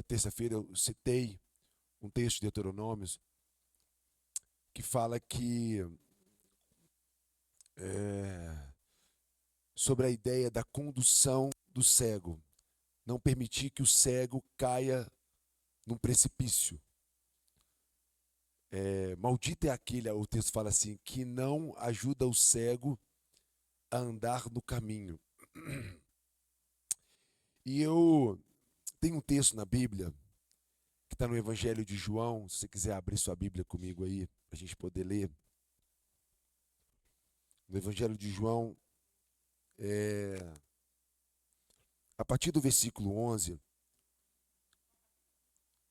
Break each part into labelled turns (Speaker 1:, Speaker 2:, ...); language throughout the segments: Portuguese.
Speaker 1: Terça-feira eu citei um texto de Deuteronômios que fala que é, sobre a ideia da condução do cego, não permitir que o cego caia num precipício. Maldito é aquele, o texto fala assim, que não ajuda o cego a andar no caminho. E eu tenho um texto na Bíblia que está no Evangelho de João, se você quiser abrir sua Bíblia comigo aí, para a gente poder ler. No Evangelho de João, a partir do versículo 11,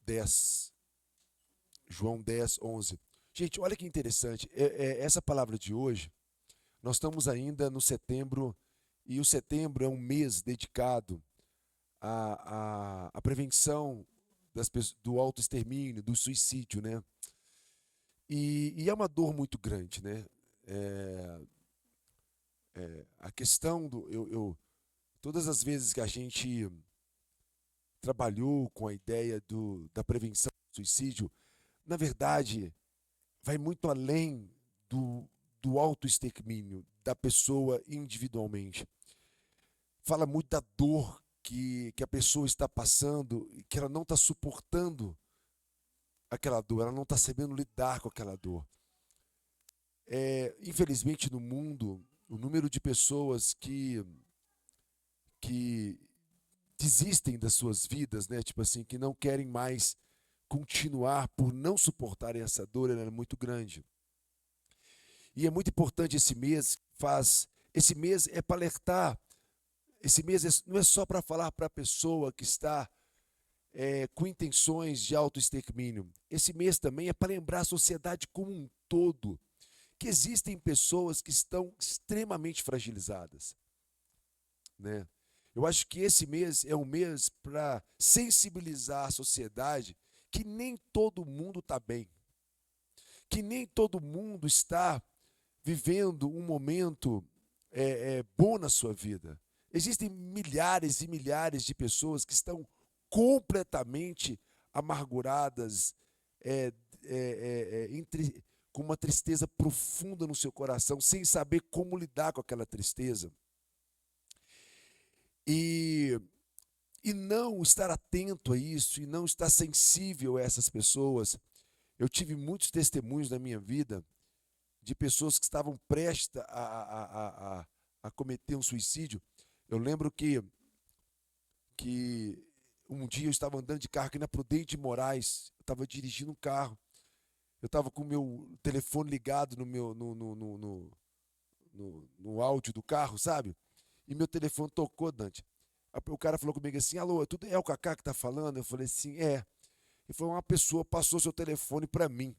Speaker 1: 10, João 10, 11. Gente, olha que interessante, essa palavra de hoje, nós estamos ainda no setembro, e o setembro é um mês dedicado à prevenção do autoextermínio, do suicídio, né? E é uma dor muito grande, né? É, a questão todas as vezes que a gente trabalhou com a ideia da prevenção do suicídio, na verdade, vai muito além do autoextermínio da pessoa individualmente. Fala muito da dor que a pessoa está passando e que ela não está suportando aquela dor, ela não está sabendo lidar com aquela dor. Infelizmente, no mundo, o número de pessoas que desistem das suas vidas, né? Tipo assim, que não querem mais continuar por não suportarem essa dor, ela é muito grande. E é muito importante esse mês é para alertar, esse mês não é só para falar para a pessoa que está com intenções de autoextermínio. Esse mês também é para lembrar a sociedade como um todo que existem pessoas que estão extremamente fragilizadas, né? Eu acho que esse mês é um mês para sensibilizar a sociedade que nem todo mundo está bem, que nem todo mundo está vivendo um momento bom na sua vida. Existem milhares e milhares de pessoas que estão completamente amarguradas, é, é, é, entre, com uma tristeza profunda no seu coração, sem saber como lidar com aquela tristeza. E, e não estar atento a isso, e não estar sensível a essas pessoas. Eu tive muitos testemunhos na minha vida de pessoas que estavam prestes a cometer um suicídio. Eu lembro que um dia eu estava andando de carro aqui na Prudente de Moraes, eu estava dirigindo um carro, eu estava com o meu telefone ligado no áudio do carro, sabe? E meu telefone tocou, Dante. O cara falou comigo assim, alô, é o Cacá que tá falando? Eu falei assim, é. Ele falou, uma pessoa passou seu telefone para mim.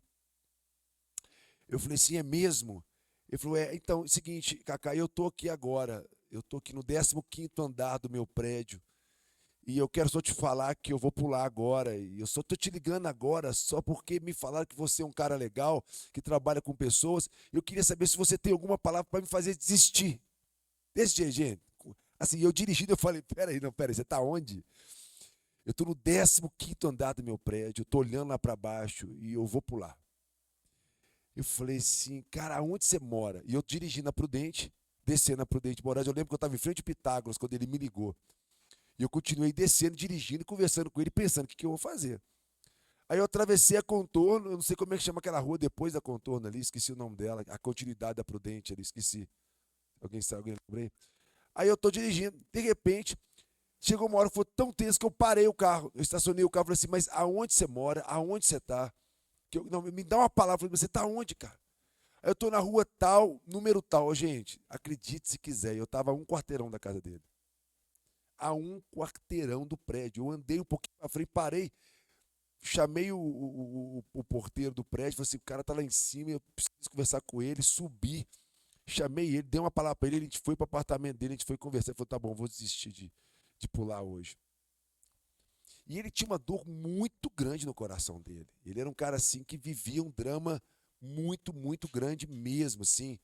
Speaker 1: Eu falei assim, é mesmo? Ele falou, então, é o seguinte, Cacá, eu tô aqui agora, eu tô aqui no 15º andar do meu prédio, e eu quero só te falar que eu vou pular agora, e eu só tô te ligando agora só porque me falaram que você é um cara legal, que trabalha com pessoas, eu queria saber se você tem alguma palavra para me fazer desistir. Desse jeito, gente. Assim, eu dirigindo, eu falei, peraí, você tá onde? Eu tô no 15º andar do meu prédio, eu tô olhando lá para baixo e eu vou pular. Eu falei assim, cara, onde você mora? E eu dirigindo a Prudente, descendo a Prudente Moraes. Eu lembro que eu estava em frente ao Pitágoras quando ele me ligou. E eu continuei descendo, dirigindo, conversando com ele, pensando o que eu vou fazer. Aí eu atravessei a Contorno, eu não sei como é que chama aquela rua depois da Contorno ali, esqueci o nome dela, a continuidade da Prudente ali, esqueci. Alguém sabe, alguém lembrei? Aí eu tô dirigindo, de repente, chegou uma hora que foi tão tenso que eu parei o carro. Eu estacionei o carro e falei assim, mas aonde você mora? Aonde você tá? Não, me dá uma palavra. Eu falei, você tá onde, cara? Aí eu tô na rua tal, número tal. Gente, acredite se quiser, eu tava a um quarteirão da casa dele. A um quarteirão do prédio. Eu andei um pouquinho pra frente, parei, chamei o porteiro do prédio, falei assim, o cara tá lá em cima, eu preciso conversar com ele, subi, chamei ele, dei uma palavra pra ele, a gente foi pro apartamento dele, a gente foi conversar, ele falou, tá bom, vou desistir de pular hoje. E ele tinha uma dor muito grande no coração dele. Ele era um cara assim que vivia um drama muito, muito grande mesmo, assim.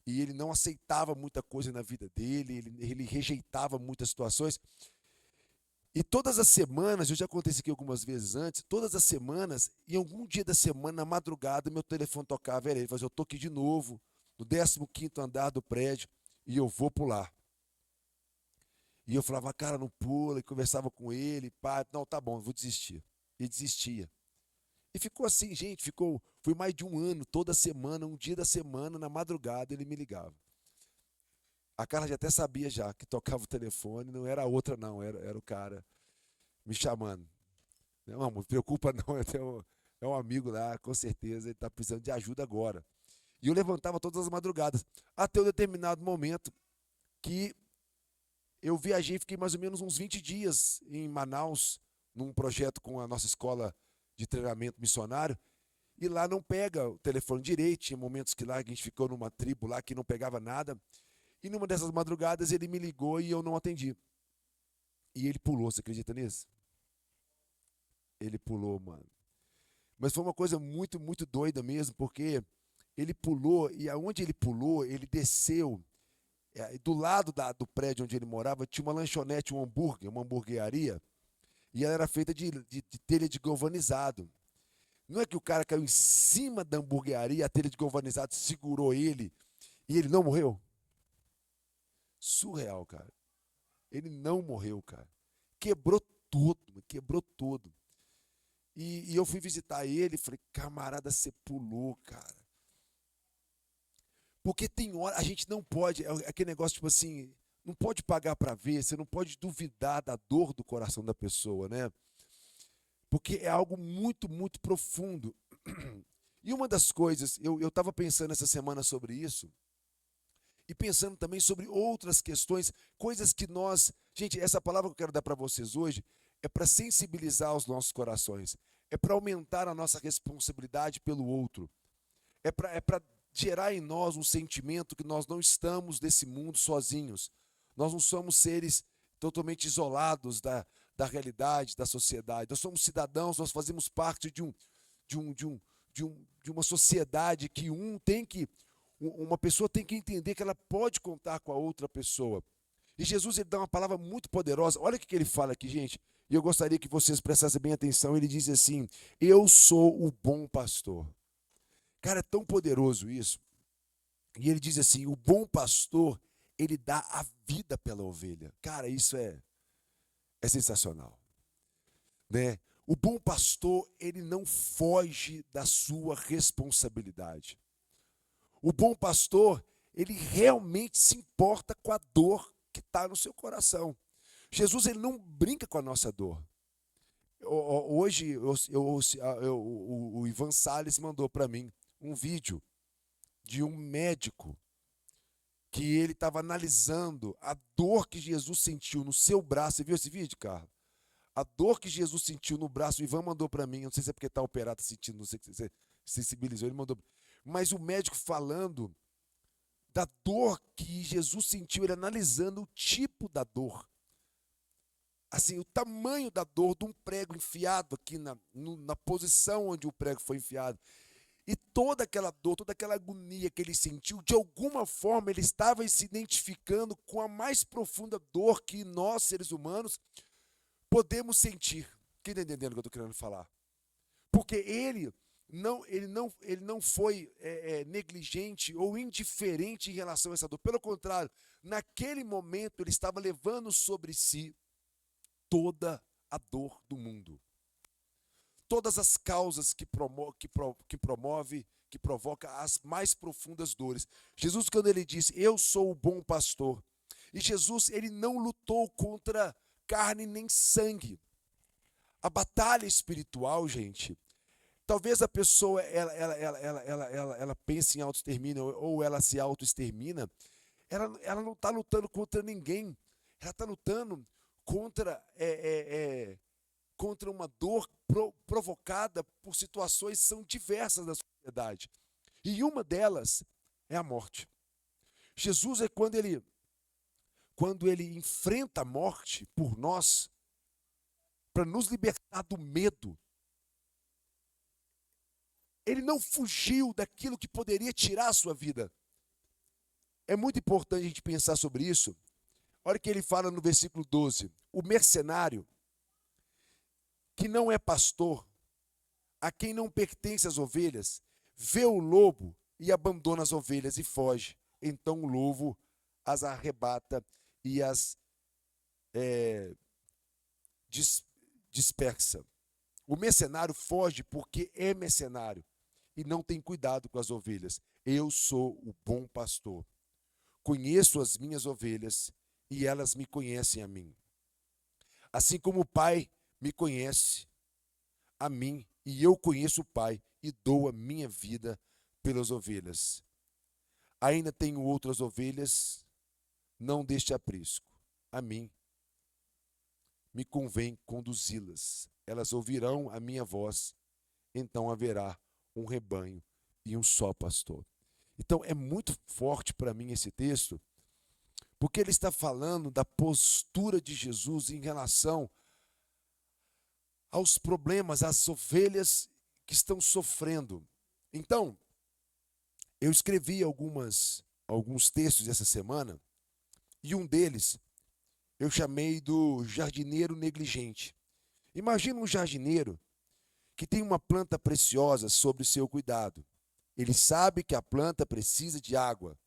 Speaker 1: E ele não aceitava muita coisa na vida dele, ele rejeitava muitas situações. E todas as semanas, eu já contei isso aqui algumas vezes antes, todas as semanas, em algum dia da semana, na madrugada, meu telefone tocava, ele fazia, eu tô aqui de novo, no 15º andar do prédio, e eu vou pular. E eu falava, cara, não pula, e conversava com ele, pá, não, tá bom, vou desistir. E desistia. E ficou assim, gente, foi mais de um ano, toda semana, um dia da semana, na madrugada, ele me ligava. A Carla já até sabia já que tocava o telefone, não era a outra não, era o cara me chamando. Não, amor, não preocupa não, é um amigo lá, com certeza, ele está precisando de ajuda agora. E eu levantava todas as madrugadas, até um determinado momento que eu viajei, fiquei mais ou menos uns 20 dias em Manaus, num projeto com a nossa escola de treinamento missionário, e lá não pega o telefone direito, tinha momentos que lá a gente ficou numa tribo lá que não pegava nada, e numa dessas madrugadas ele me ligou e eu não atendi. E ele pulou, você acredita nisso? Ele pulou, mano. Mas foi uma coisa muito, muito doida mesmo, porque ele pulou, e aonde ele pulou, ele desceu. Do lado do prédio onde ele morava, tinha uma lanchonete, um hambúrguer, uma hamburgueria, e ela era feita de telha de galvanizado. Não é que o cara caiu em cima da hamburgueria, a telha de galvanizado segurou ele, e ele não morreu? Surreal, cara. Ele não morreu, cara. Quebrou tudo, quebrou tudo. E eu fui visitar ele e falei, camarada, você pulou, cara. Porque tem hora, a gente não pode, é aquele negócio tipo assim, não pode pagar para ver, você não pode duvidar da dor do coração da pessoa, né? Porque é algo muito, muito profundo. E uma das coisas, eu estava pensando essa semana sobre isso, e pensando também sobre outras questões, coisas que nós. Gente, essa palavra que eu quero dar para vocês hoje é para sensibilizar os nossos corações, é para aumentar a nossa responsabilidade pelo outro, é para gerar em nós um sentimento que nós não estamos nesse mundo sozinhos, nós não somos seres totalmente isolados da realidade, da sociedade, nós somos cidadãos, nós fazemos parte de, um, de, um, de uma sociedade que uma pessoa tem que entender que ela pode contar com a outra pessoa. E Jesus ele dá uma palavra muito poderosa. Olha o que ele fala aqui, gente. E eu gostaria que vocês prestassem bem atenção. Ele diz assim: eu sou o bom pastor. Cara, é tão poderoso isso. E ele diz assim: o bom pastor, ele dá a vida pela ovelha. Cara, isso é sensacional, né? O bom pastor, ele não foge da sua responsabilidade. O bom pastor, ele realmente se importa com a dor que está no seu coração. Jesus, ele não brinca com a nossa dor. Hoje, o Ivan Salles mandou para mim um vídeo de um médico que ele estava analisando a dor que Jesus sentiu no seu braço. Você viu esse vídeo, Carlos? A dor que Jesus sentiu no braço, o Ivan mandou para mim, não sei se é porque está operado, está sentindo, não sei se você sensibilizou, ele mandou. Mas o médico falando da dor que Jesus sentiu, ele analisando o tipo da dor. Assim, o tamanho da dor de um prego enfiado aqui na posição onde o prego foi enfiado. E toda aquela dor, toda aquela agonia que ele sentiu, de alguma forma ele estava se identificando com a mais profunda dor que nós, seres humanos, podemos sentir. Quem está entendendo o que eu estou querendo falar? Porque ele não foi negligente ou indiferente em relação a essa dor. Pelo contrário, naquele momento ele estava levando sobre si toda a dor do mundo. Todas as causas que provoca as mais profundas dores. Jesus, quando ele disse, eu sou o bom pastor. E Jesus, ele não lutou contra carne nem sangue. A batalha espiritual, gente, talvez a pessoa ela pense em autoextermínio ou ela se autoextermina, ela não está lutando contra ninguém. Ela está lutando contra uma dor provocada por situações que são diversas da sociedade. E uma delas é a morte. Jesus é quando ele enfrenta a morte por nós, para nos libertar do medo. Ele não fugiu daquilo que poderia tirar a sua vida. É muito importante a gente pensar sobre isso. Olha o que ele fala no versículo 12. O mercenário, que não é pastor, a quem não pertence as ovelhas, vê o lobo e abandona as ovelhas e foge. Então o lobo as arrebata e as dispersa. O mercenário foge porque é mercenário e não tem cuidado com as ovelhas. Eu sou o bom pastor. Conheço as minhas ovelhas e elas me conhecem a mim. Assim como o Pai me conhece a mim e eu conheço o Pai e dou a minha vida pelas ovelhas. Ainda tenho outras ovelhas, não deste aprisco. A mim me convém conduzi-las. Elas ouvirão a minha voz, então haverá um rebanho e um só pastor. Então é muito forte para mim esse texto, porque ele está falando da postura de Jesus em relação aos problemas, às ovelhas que estão sofrendo. Então, eu escrevi alguns textos essa semana, e um deles eu chamei do jardineiro negligente. Imagina um jardineiro que tem uma planta preciosa sob seu cuidado. Ele sabe que a planta precisa de água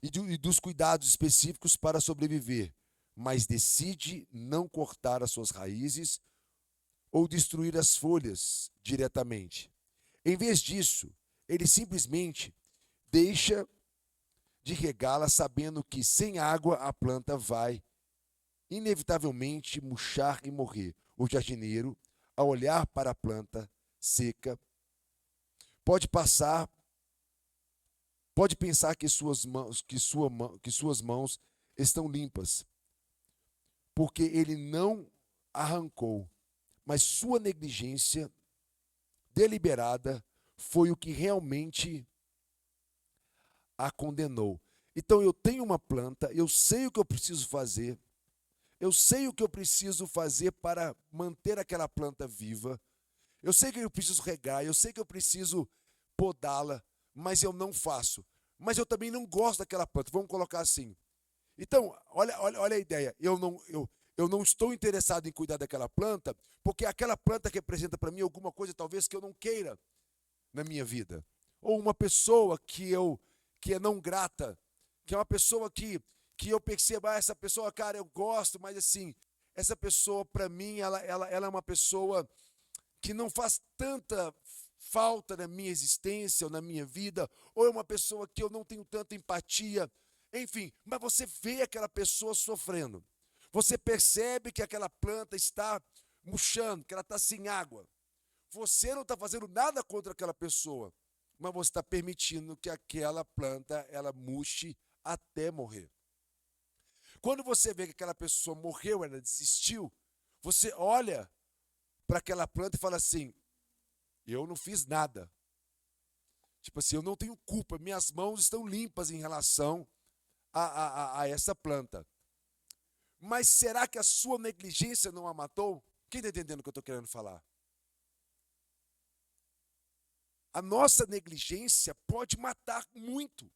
Speaker 1: e dos cuidados específicos para sobreviver, mas decide não cortar as suas raízes ou destruir as folhas diretamente. Em vez disso, ele simplesmente deixa de regá-la, sabendo que sem água a planta vai inevitavelmente murchar e morrer. O jardineiro, ao olhar para a planta seca, pode pensar que suas mãos estão limpas, porque ele não arrancou, mas sua negligência deliberada foi o que realmente a condenou. Então eu tenho uma planta, eu sei o que eu preciso fazer, eu sei o que eu preciso fazer para manter aquela planta viva, eu sei que eu preciso regar, eu sei que eu preciso podá-la, mas eu não faço. Mas eu também não gosto daquela planta, vamos colocar assim. Então, olha a ideia, eu não estou interessado em cuidar daquela planta, porque aquela planta representa para mim alguma coisa talvez que eu não queira na minha vida. Ou uma pessoa que é não grata, que é uma pessoa que eu percebo, essa pessoa, cara, eu gosto, mas assim, essa pessoa para mim, ela é uma pessoa que não faz tanta falta na minha existência ou na minha vida, ou é uma pessoa que eu não tenho tanta empatia, enfim, mas você vê aquela pessoa sofrendo, você percebe que aquela planta está murchando, que ela está sem água, você não está fazendo nada contra aquela pessoa, mas você está permitindo que aquela planta, ela murche até morrer. Quando você vê que aquela pessoa morreu, ela desistiu, você olha para aquela planta e fala assim, eu não fiz nada. Tipo assim, eu não tenho culpa, minhas mãos estão limpas em relação a essa planta. Mas será que a sua negligência não a matou? Quem está entendendo o que eu estou querendo falar? A nossa negligência pode matar muito.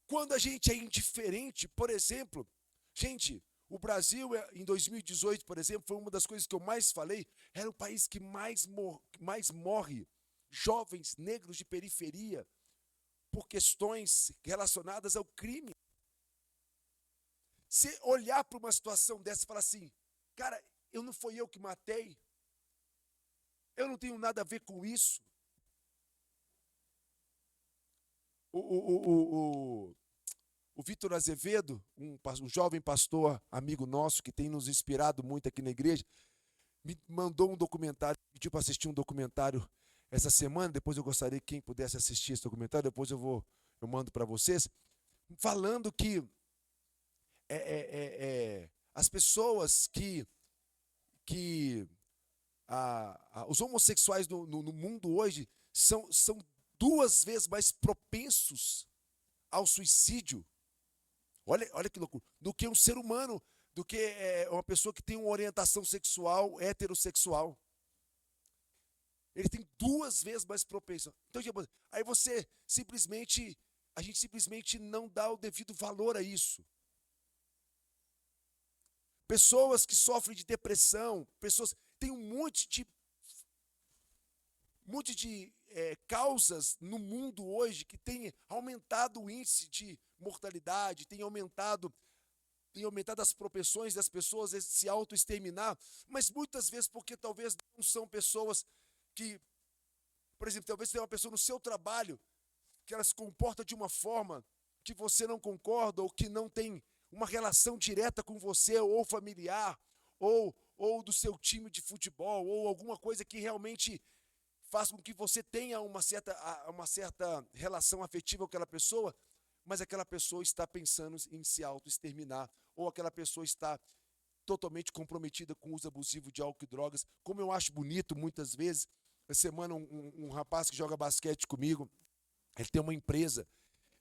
Speaker 1: Quando a gente é indiferente, por exemplo, gente, o Brasil, em 2018, por exemplo, foi uma das coisas que eu mais falei, era o país que mais morre jovens negros de periferia por questões relacionadas ao crime. Você olhar para uma situação dessa e falar assim, cara, não fui eu que matei, eu não tenho nada a ver com isso. O Vitor Azevedo, um jovem pastor, amigo nosso, que tem nos inspirado muito aqui na igreja, me mandou um documentário, pediu para assistir um documentário essa semana, depois eu gostaria que quem pudesse assistir esse documentário, depois eu mando para vocês, falando que as pessoas os homossexuais no mundo hoje são 2 vezes mais propensos ao suicídio, olha que loucura, do que um ser humano, do que uma pessoa que tem uma orientação sexual heterossexual. Ele tem 2 vezes mais propensão. Então, aí a gente simplesmente não dá o devido valor a isso. pessoas que sofrem de depressão, pessoas. Tem um monte de causas no mundo hoje que tem aumentado o índice de mortalidade, tem aumentado as propensões das pessoas a se autoexterminar, mas muitas vezes porque talvez não são pessoas que, por exemplo, talvez tenha uma pessoa no seu trabalho que ela se comporta de uma forma que você não concorda ou que não tem uma relação direta com você ou familiar ou do seu time de futebol ou alguma coisa que realmente faz com que você tenha uma certa relação afetiva com aquela pessoa, mas aquela pessoa está pensando em se autoexterminar, ou aquela pessoa está totalmente comprometida com o uso abusivo de álcool e drogas. Como eu acho bonito, muitas vezes, essa semana um rapaz que joga basquete comigo, ele tem uma empresa,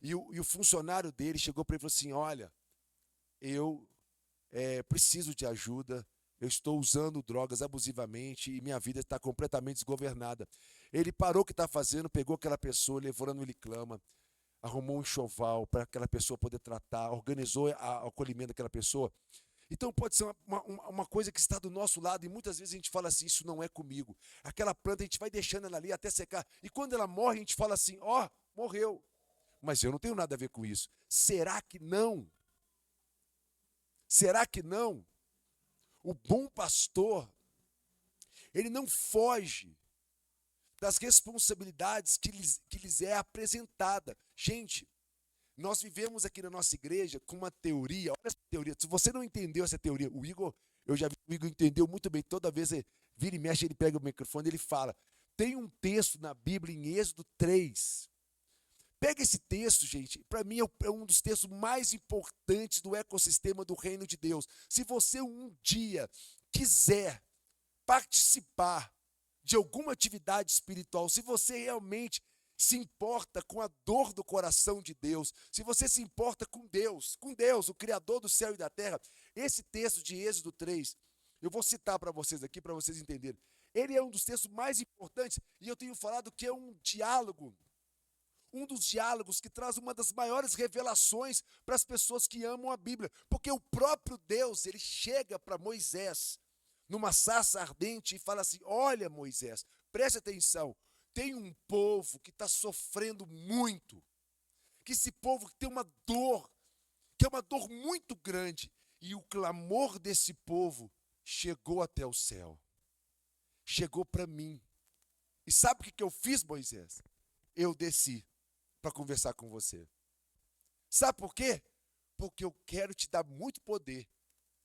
Speaker 1: e o funcionário dele chegou para ele e falou assim, olha, eu preciso de ajuda, eu estou usando drogas abusivamente e minha vida está completamente desgovernada. Ele parou o que está fazendo, pegou aquela pessoa, levou ela no Uniclama, arrumou um enxoval para aquela pessoa poder tratar, organizou o acolhimento daquela pessoa. Então pode ser uma coisa que está do nosso lado e muitas vezes a gente fala assim, isso não é comigo. Aquela planta a gente vai deixando ela ali até secar e quando ela morre a gente fala assim, ó, morreu. Mas eu não tenho nada a ver com isso. Será que não? Será que não? O bom pastor, ele não foge das responsabilidades que lhes é apresentada. Gente, nós vivemos aqui na nossa igreja com uma teoria, olha essa teoria, se você não entendeu essa teoria, eu já vi que o Igor entendeu muito bem, toda vez vira e mexe, ele pega o microfone, ele fala, tem um texto na Bíblia em Êxodo 3, pega esse texto, gente, para mim é um dos textos mais importantes do ecossistema do reino de Deus. Se você um dia quiser participar de alguma atividade espiritual, se você realmente se importa com a dor do coração de Deus, se você se importa com Deus, o Criador do céu e da terra, esse texto de Êxodo 3, eu vou citar para vocês aqui, para vocês entenderem. Ele é um dos textos mais importantes, e eu tenho falado que é um dos diálogos que traz uma das maiores revelações para as pessoas que amam a Bíblia, porque o próprio Deus, ele chega para Moisés, numa sarça ardente, e fala assim, olha Moisés, preste atenção, tem um povo que está sofrendo muito, que esse povo tem uma dor, que é uma dor muito grande, e o clamor desse povo chegou até o céu, chegou para mim. E sabe o que eu fiz, Moisés? Eu desci para conversar com você. Sabe por quê? Porque eu quero te dar muito poder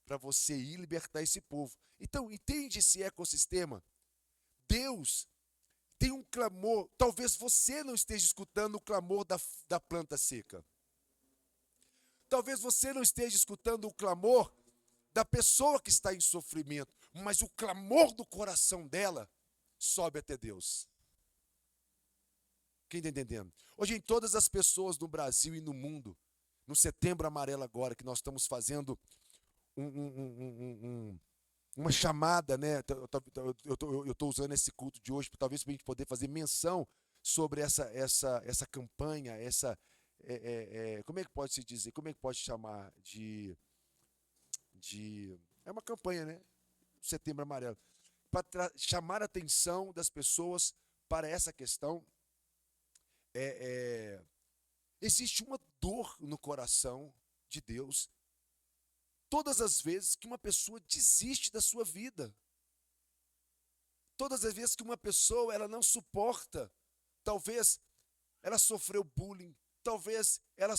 Speaker 1: para você ir libertar esse povo. Então, entende esse ecossistema? Deus tem um clamor, talvez você não esteja escutando o clamor da planta seca. Talvez você não esteja escutando o clamor da pessoa que está em sofrimento, mas o clamor do coração dela sobe até Deus. Quem está entendendo? Hoje, em todas as pessoas no Brasil e no mundo, no Setembro Amarelo agora, que nós estamos fazendo uma chamada, né? Eu estou usando esse culto de hoje, talvez para a gente poder fazer menção sobre essa campanha, como é que pode se dizer, como é que pode chamar é uma campanha, né? Setembro Amarelo, para chamar a atenção das pessoas para essa questão. Existe uma dor no coração de Deus todas as vezes que uma pessoa desiste da sua vida. Todas as vezes que uma pessoa ela não suporta, talvez ela sofreu bullying, talvez ela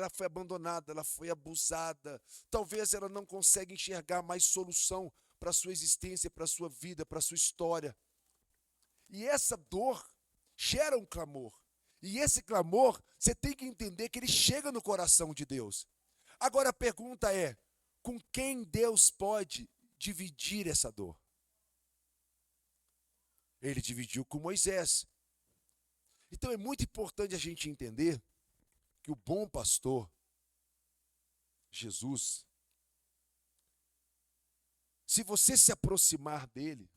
Speaker 1: foi abandonada, ela foi abusada, talvez ela não consegue enxergar mais solução para a sua existência, para a sua vida, para a sua história. E essa dor gera um clamor. E esse clamor, você tem que entender que ele chega no coração de Deus. Agora a pergunta é, com quem Deus pode dividir essa dor? Ele dividiu com Moisés. Então é muito importante a gente entender que o bom pastor, Jesus, se você se aproximar dele,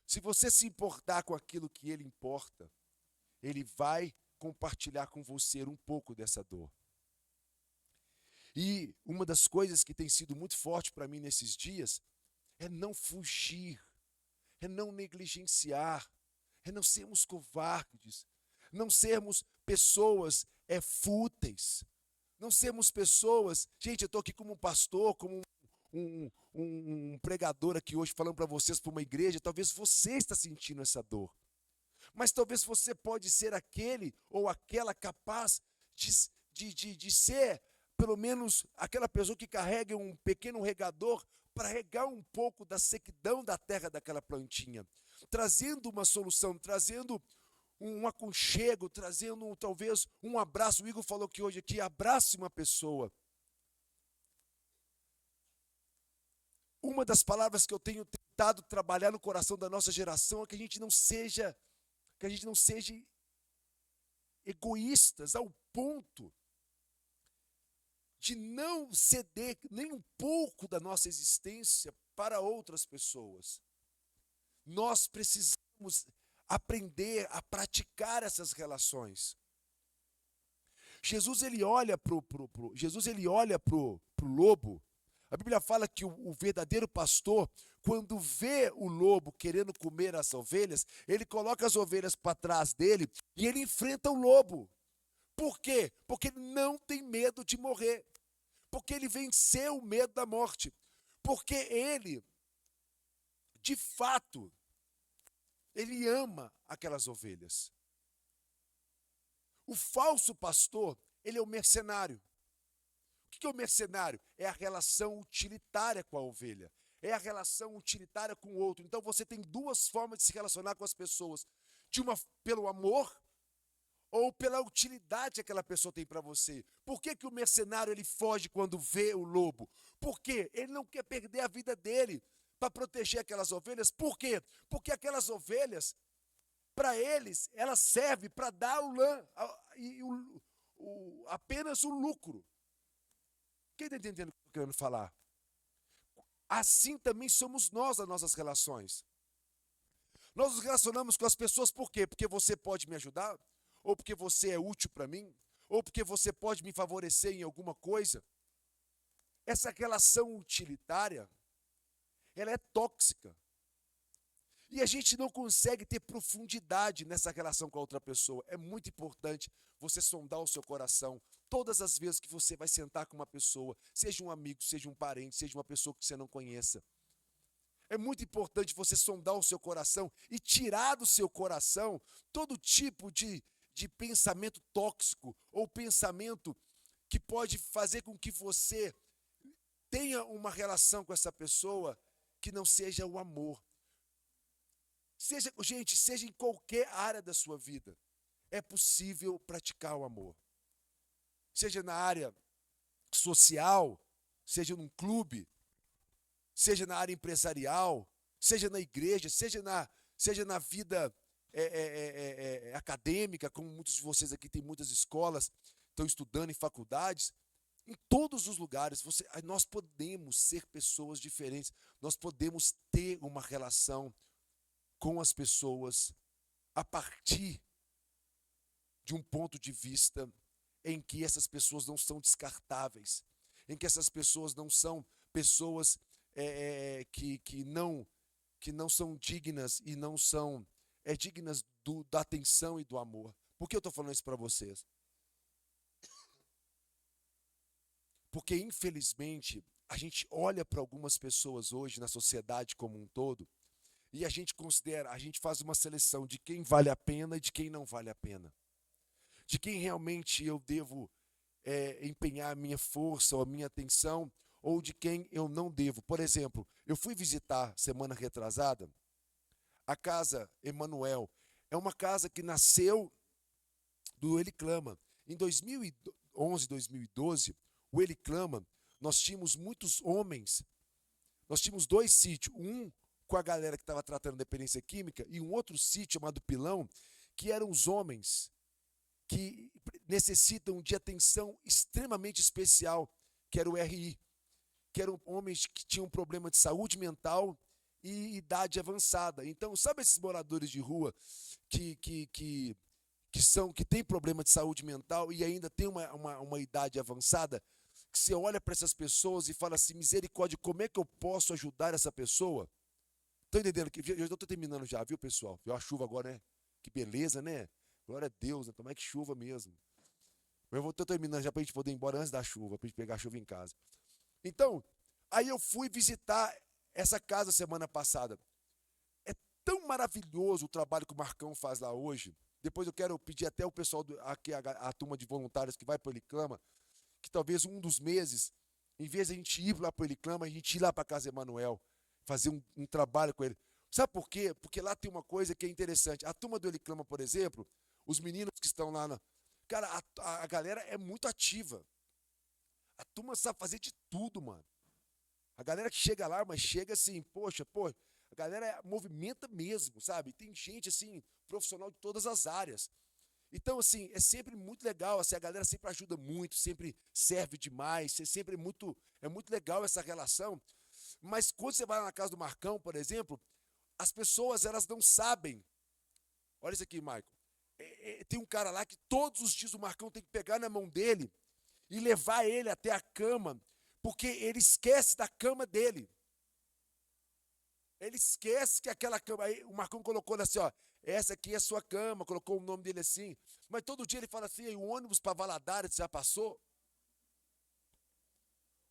Speaker 1: se você se importar com aquilo que ele importa, ele vai compartilhar com você um pouco dessa dor. E uma das coisas que tem sido muito forte para mim nesses dias é não fugir, é não negligenciar, é não sermos covardes, não sermos pessoas fúteis, não sermos pessoas. Gente, eu estou aqui como um pastor, como um pregador aqui hoje falando para vocês, para uma igreja. Talvez você está sentindo essa dor, mas talvez você pode ser aquele ou aquela capaz de ser pelo menos aquela pessoa que carrega um pequeno regador para regar um pouco da sequidão da terra daquela plantinha, trazendo uma solução, trazendo um aconchego, trazendo talvez um abraço. O Igor falou que hoje aqui, abrace uma pessoa. Uma das palavras que eu tenho tentado trabalhar no coração da nossa geração é que a gente não seja egoístas ao ponto de não ceder nem um pouco da nossa existência para outras pessoas. Nós precisamos aprender a praticar essas relações. Jesus ele olha para o lobo. A Bíblia fala que o verdadeiro pastor, quando vê o lobo querendo comer as ovelhas, ele coloca as ovelhas para trás dele e ele enfrenta o lobo. Por quê? Porque ele não tem medo de morrer. Porque ele venceu o medo da morte. Porque ele, de fato, ele ama aquelas ovelhas. O falso pastor, ele é o mercenário. O que é o mercenário? É a relação utilitária com a ovelha. É a relação utilitária com o outro. Então você tem duas formas de se relacionar com as pessoas. Pelo amor ou pela utilidade que aquela pessoa tem para você. Por que o mercenário ele foge quando vê o lobo? Porque ele não quer perder a vida dele para proteger aquelas ovelhas. Por quê? Porque aquelas ovelhas, para eles, elas servem para dar o lã e apenas o lucro. Quem está entendendo o que eu estou querendo falar? Assim também somos nós nas nossas relações. Nós nos relacionamos com as pessoas por quê? Porque você pode me ajudar? Ou porque você é útil para mim? Ou porque você pode me favorecer em alguma coisa? Essa relação utilitária, ela é tóxica. E a gente não consegue ter profundidade nessa relação com a outra pessoa. É muito importante você sondar o seu coração todas as vezes que você vai sentar com uma pessoa, seja um amigo, seja um parente, seja uma pessoa que você não conheça. É muito importante você sondar o seu coração e tirar do seu coração todo tipo de pensamento tóxico ou pensamento que pode fazer com que você tenha uma relação com essa pessoa que não seja o amor. Seja em qualquer área da sua vida, é possível praticar o amor. Seja na área social, seja num clube, seja na área empresarial, seja na igreja, seja na vida acadêmica, como muitos de vocês aqui têm muitas escolas, estão estudando em faculdades. Em todos os lugares, nós podemos ser pessoas diferentes, nós podemos ter uma relação com as pessoas a partir de um ponto de vista em que essas pessoas não são descartáveis, em que essas pessoas não são pessoas que não são dignas e não são dignas da atenção e do amor. Por que eu estou falando isso para vocês? Porque, infelizmente, a gente olha para algumas pessoas hoje na sociedade como um todo e a gente faz uma seleção de quem vale a pena e de quem não vale a pena. De quem realmente eu devo empenhar a minha força ou a minha atenção ou de quem eu não devo. Por exemplo, eu fui visitar, semana retrasada, a Casa Emanuel. É uma casa que nasceu do Ele Clama. Em 2011, 2012, o Ele Clama, nós tínhamos muitos homens, nós tínhamos 2 sítios, um com a galera que estava tratando dependência química e um outro sítio chamado Pilão, que eram os homens que necessitam de atenção extremamente especial, que era o RI, que eram homens que tinham problema de saúde mental e idade avançada. Então, sabe esses moradores de rua que têm problema de saúde mental e ainda têm uma idade avançada? que você olha para essas pessoas e fala assim, misericórdia, como é que eu posso ajudar essa pessoa? Estão entendendo? Eu estou terminando já, viu, pessoal? Viu a chuva agora, né? Que beleza, né? Glória a Deus, né? Tomara que chuva mesmo. Eu estou terminando já para a gente poder ir embora antes da chuva, para a gente pegar a chuva em casa. Então, aí eu fui visitar essa casa semana passada. É tão maravilhoso o trabalho que o Marcão faz lá hoje. Depois eu quero pedir até o pessoal, aqui, a turma de voluntários que vai para o Eliclama, que talvez um dos meses, em vez de a gente ir lá para o Eliclama, a gente ir lá para a Casa Emanuel, fazer um trabalho com ele. Sabe por quê? Porque lá tem uma coisa que é interessante. A turma do Eliclama, por exemplo, os meninos que estão lá, cara, a galera é muito ativa. A turma sabe fazer de tudo, mano. A galera que chega lá, mas chega assim, poxa, pô, a galera movimenta mesmo, sabe? Tem gente, assim, profissional de todas as áreas. Então, assim, é sempre muito legal, assim, a galera sempre ajuda muito, sempre serve demais, é muito legal essa relação. Mas quando você vai lá na casa do Marcão, por exemplo, as pessoas, elas não sabem. Olha isso aqui, Michael. Tem um cara lá que todos os dias o Marcão tem que pegar na mão dele e levar ele até a cama, porque ele esquece da cama dele. Ele esquece que aquela cama. Aí o Marcão colocou assim, ó, essa aqui é a sua cama, colocou o nome dele assim. Mas todo dia ele fala assim, o ônibus para Valadares já passou?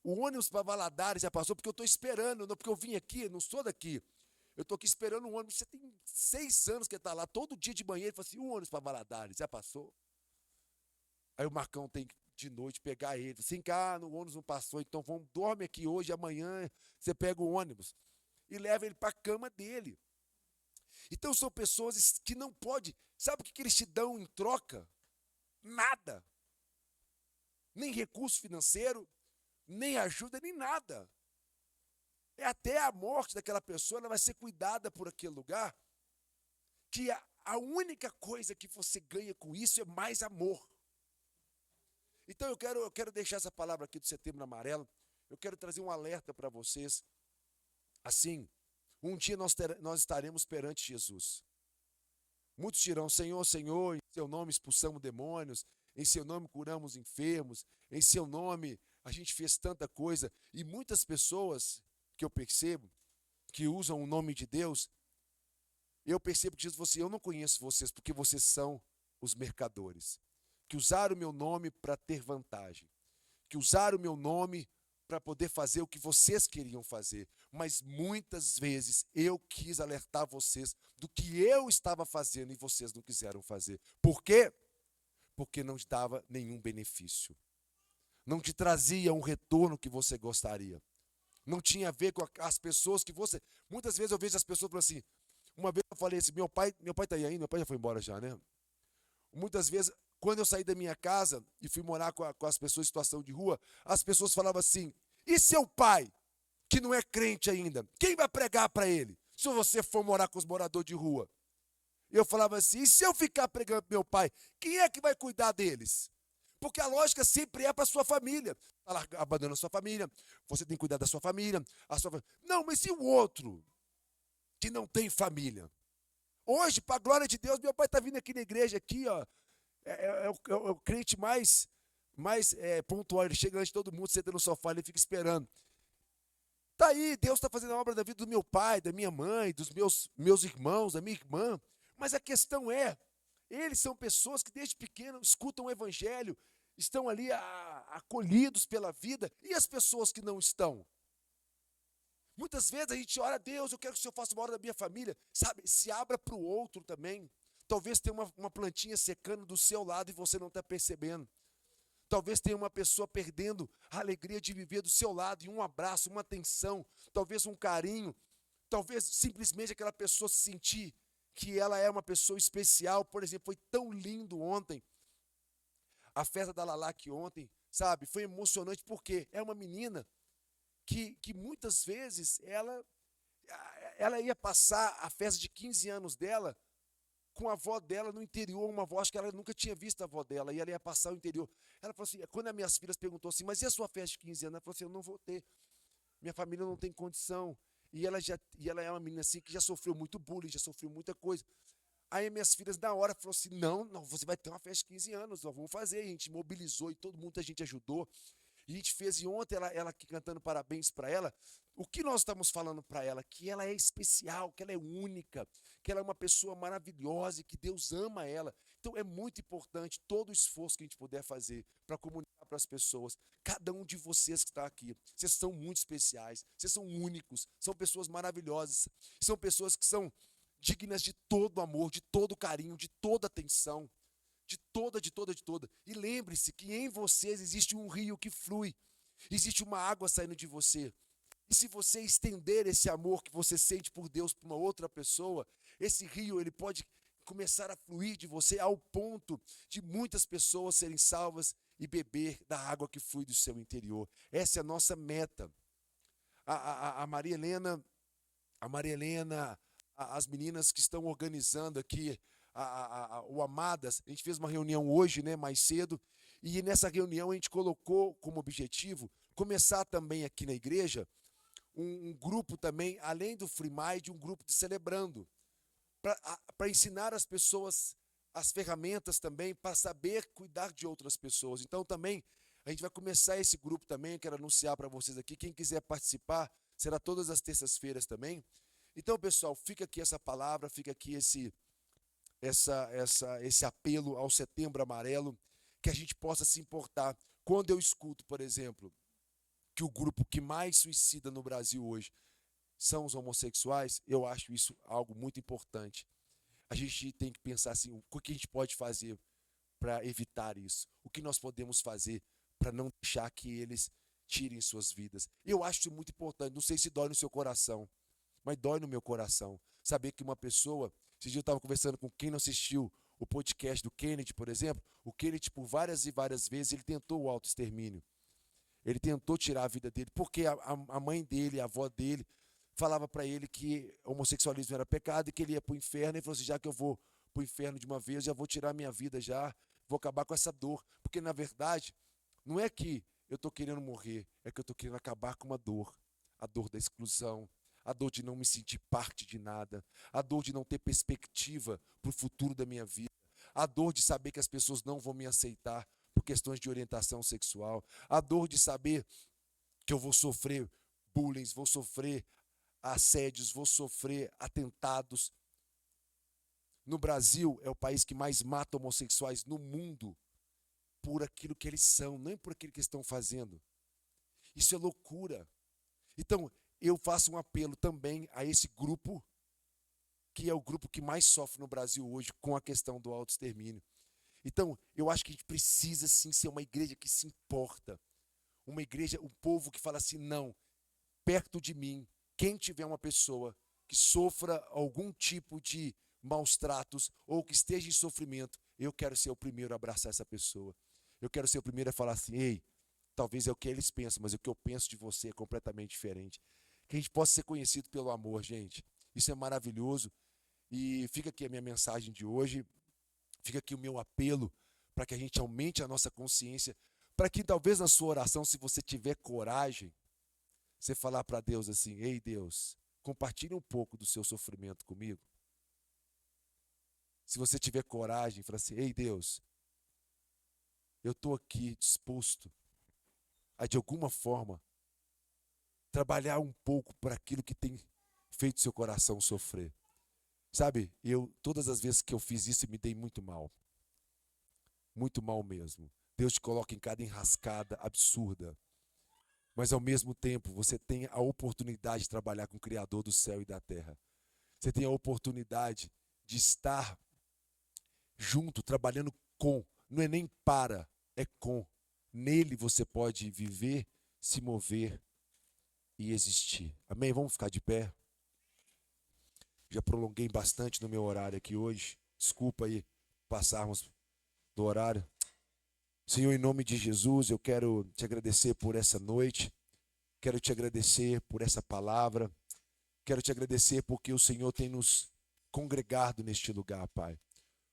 Speaker 1: O ônibus para Valadares já passou, porque eu estou esperando, não porque eu vim aqui, não sou daqui. Eu estou aqui esperando o ônibus. Você tem 6 anos que ele está lá, todo dia de manhã ele fala assim, o ônibus para Valadares já passou? Aí o Marcão tem que, de noite, pegar ele. Assim, cara, o ônibus não passou, então dorme aqui hoje, amanhã você pega o ônibus. E leva ele para a cama dele. Então são pessoas que não podem. Sabe o que eles te dão em troca? Nada. Nem recurso financeiro, nem ajuda, nem nada. É até a morte daquela pessoa, ela vai ser cuidada por aquele lugar, que a única coisa que você ganha com isso é mais amor. Então eu quero deixar essa palavra aqui do Setembro Amarelo, eu quero trazer um alerta para vocês. Assim, um dia nós estaremos perante Jesus. Muitos dirão, Senhor, Senhor, em seu nome expulsamos demônios, em seu nome curamos enfermos, em seu nome a gente fez tanta coisa. E muitas pessoas que eu percebo, que usam o nome de Deus, eu percebo que Jesus falou assim, eu não conheço vocês porque vocês são os mercadores, que usaram o meu nome para ter vantagem, que usaram o meu nome para poder fazer o que vocês queriam fazer. Mas muitas vezes eu quis alertar vocês do que eu estava fazendo e vocês não quiseram fazer. Por quê? Porque não te dava nenhum benefício. Não te trazia um retorno que você gostaria. Não tinha a ver com as pessoas que você... Muitas vezes eu vejo as pessoas falando assim, uma vez eu falei assim, meu pai tá aí ainda, meu pai já foi embora já, né? Muitas vezes, quando eu saí da minha casa e fui morar com as pessoas em situação de rua, as pessoas falavam assim, e seu pai, que não é crente ainda, quem vai pregar para ele, se você for morar com os moradores de rua? Eu falava assim, e se eu ficar pregando para meu pai, quem é que vai cuidar deles? Porque a lógica sempre é para a sua família. Está abandonando a sua família, você tem que cuidar da sua família, Não, mas e o outro que não tem família? Hoje, para a glória de Deus, meu pai está vindo aqui na igreja, aqui, ó, é o crente mais pontual. Ele chega antes de todo mundo, senta no sofá, ele fica esperando. Está aí, Deus está fazendo a obra da vida do meu pai, da minha mãe, dos meus irmãos, da minha irmã. Mas a questão é, eles são pessoas que desde pequeno escutam o evangelho, estão ali acolhidos pela vida, e as pessoas que não estão? Muitas vezes a gente ora a Deus, eu quero que o Senhor faça uma obra da minha família, sabe? Se abra para o outro também. Talvez tenha uma plantinha secando do seu lado e você não está percebendo. Talvez tenha uma pessoa perdendo a alegria de viver do seu lado, e um abraço, uma atenção, talvez um carinho, talvez simplesmente aquela pessoa se sentir que ela é uma pessoa especial. Por exemplo, foi tão lindo ontem, a festa da Lalac ontem, sabe? Foi emocionante porque é uma menina que muitas vezes ela ia passar a festa de 15 anos dela com a avó dela no interior, uma avó, acho que ela nunca tinha visto a avó dela, e ela ia passar o interior. Ela falou assim, quando as minhas filhas perguntou assim, mas e a sua festa de 15 anos? Ela falou assim, eu não vou ter, minha família não tem condição. E ela é uma menina assim que já sofreu muito bullying, já sofreu muita coisa. Aí minhas filhas, na hora, falaram assim, não, você vai ter uma festa de 15 anos, nós vamos fazer. A gente mobilizou e todo mundo, a gente ajudou. E a gente fez, e ontem ela aqui cantando parabéns para ela. O que nós estamos falando para ela? Que ela é especial, que ela é única, que ela é uma pessoa maravilhosa e que Deus ama ela. Então é muito importante todo o esforço que a gente puder fazer para comunicar para as pessoas. Cada um de vocês que está aqui, vocês são muito especiais, vocês são únicos, são pessoas maravilhosas, são pessoas que são dignas de todo amor, de todo carinho, de toda atenção, de toda. E lembre-se que em vocês existe um rio que flui, existe uma água saindo de você. E se você estender esse amor que você sente por Deus para uma outra pessoa, esse rio ele pode começar a fluir de você ao ponto de muitas pessoas serem salvas e beber da água que flui do seu interior. Essa é a nossa meta. A Maria Helena, as meninas que estão organizando aqui o Amadas, a gente fez uma reunião hoje, né, mais cedo, e nessa reunião a gente colocou como objetivo começar também aqui na igreja um grupo também, além do Free Mind, um grupo de celebrando, para ensinar as pessoas as ferramentas também, para saber cuidar de outras pessoas. Então também, a gente vai começar esse grupo também, eu quero anunciar para vocês aqui, quem quiser participar, será todas as terças-feiras também. Então, pessoal, fica aqui essa palavra, fica aqui esse apelo ao Setembro Amarelo, que a gente possa se importar. Quando eu escuto, por exemplo, que o grupo que mais suicida no Brasil hoje são os homossexuais, eu acho isso algo muito importante. A gente tem que pensar assim, o que a gente pode fazer para evitar isso? O que nós podemos fazer para não deixar que eles tirem suas vidas? Eu acho isso muito importante, não sei se dói no seu coração, mas dói no meu coração saber que uma pessoa. Esse dia eu estava conversando com quem não assistiu o podcast do Kennedy, por exemplo. O Kennedy, por várias e várias vezes, ele tentou o autoextermínio. Ele tentou tirar a vida dele, porque a mãe dele, a avó dele, falava para ele que homossexualismo era pecado e que ele ia para o inferno. Ele falou assim, já que eu vou para o inferno de uma vez, já vou tirar minha vida já, vou acabar com essa dor. Porque, na verdade, não é que eu estou querendo morrer, é que eu estou querendo acabar com uma dor. A dor da exclusão, a dor de não me sentir parte de nada, a dor de não ter perspectiva para o futuro da minha vida, a dor de saber que as pessoas não vão me aceitar por questões de orientação sexual, a dor de saber que eu vou sofrer bullying, vou sofrer assédios, vou sofrer atentados. No Brasil é o país que mais mata homossexuais no mundo por aquilo que eles são, não por aquilo que estão fazendo. Isso é loucura. Então, eu faço um apelo também a esse grupo, que é o grupo que mais sofre no Brasil hoje com a questão do autoextermínio. Então, eu acho que a gente precisa sim ser uma igreja que se importa. Uma igreja, um povo que fala assim, não, perto de mim, quem tiver uma pessoa que sofra algum tipo de maus tratos ou que esteja em sofrimento, eu quero ser o primeiro a abraçar essa pessoa. Eu quero ser o primeiro a falar assim, ei, talvez é o que eles pensam, mas o que eu penso de você é completamente diferente. Que a gente possa ser conhecido pelo amor, gente. Isso é maravilhoso. E fica aqui a minha mensagem de hoje. Fica aqui o meu apelo para que a gente aumente a nossa consciência, para que talvez na sua oração, se você tiver coragem, você falar para Deus assim, ei Deus, compartilhe um pouco do seu sofrimento comigo. Se você tiver coragem, fala assim, ei Deus, eu estou aqui disposto a de alguma forma trabalhar um pouco para aquilo que tem feito seu coração sofrer. Sabe, todas as vezes que eu fiz isso, me dei muito mal mesmo. Deus te coloca em cada enrascada absurda, mas ao mesmo tempo você tem a oportunidade de trabalhar com o Criador do céu e da terra. Você tem a oportunidade de estar junto, trabalhando com, não é nem para, é com. Nele você pode viver, se mover e existir. Amém? Vamos ficar de pé? Já prolonguei bastante no meu horário aqui hoje. Desculpa aí passarmos do horário. Senhor, em nome de Jesus, eu quero te agradecer por essa noite. Quero te agradecer por essa palavra. Quero te agradecer porque o Senhor tem nos congregado neste lugar, Pai.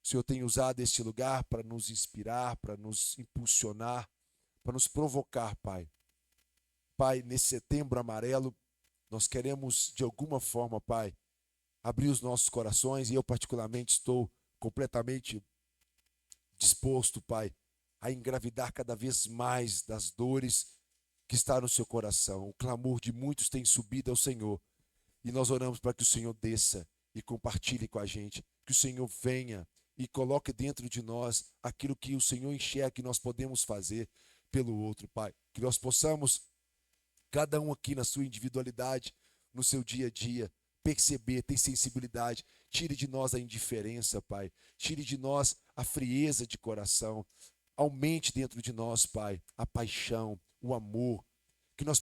Speaker 1: O Senhor tem usado este lugar para nos inspirar, para nos impulsionar, para nos provocar, Pai. Pai, nesse Setembro Amarelo, nós queremos de alguma forma, Pai, abrir os nossos corações, e eu particularmente estou completamente disposto, Pai, a engravidar cada vez mais das dores que está no seu coração. O clamor de muitos tem subido ao Senhor. E nós oramos para que o Senhor desça e compartilhe com a gente. Que o Senhor venha e coloque dentro de nós aquilo que o Senhor enxerga que nós podemos fazer pelo outro, Pai. Que nós possamos, cada um aqui na sua individualidade, no seu dia a dia, perceber, ter sensibilidade. Tire de nós a indiferença, Pai. Tire de nós a frieza de coração. Aumente dentro de nós, Pai, a paixão, o amor. Que nós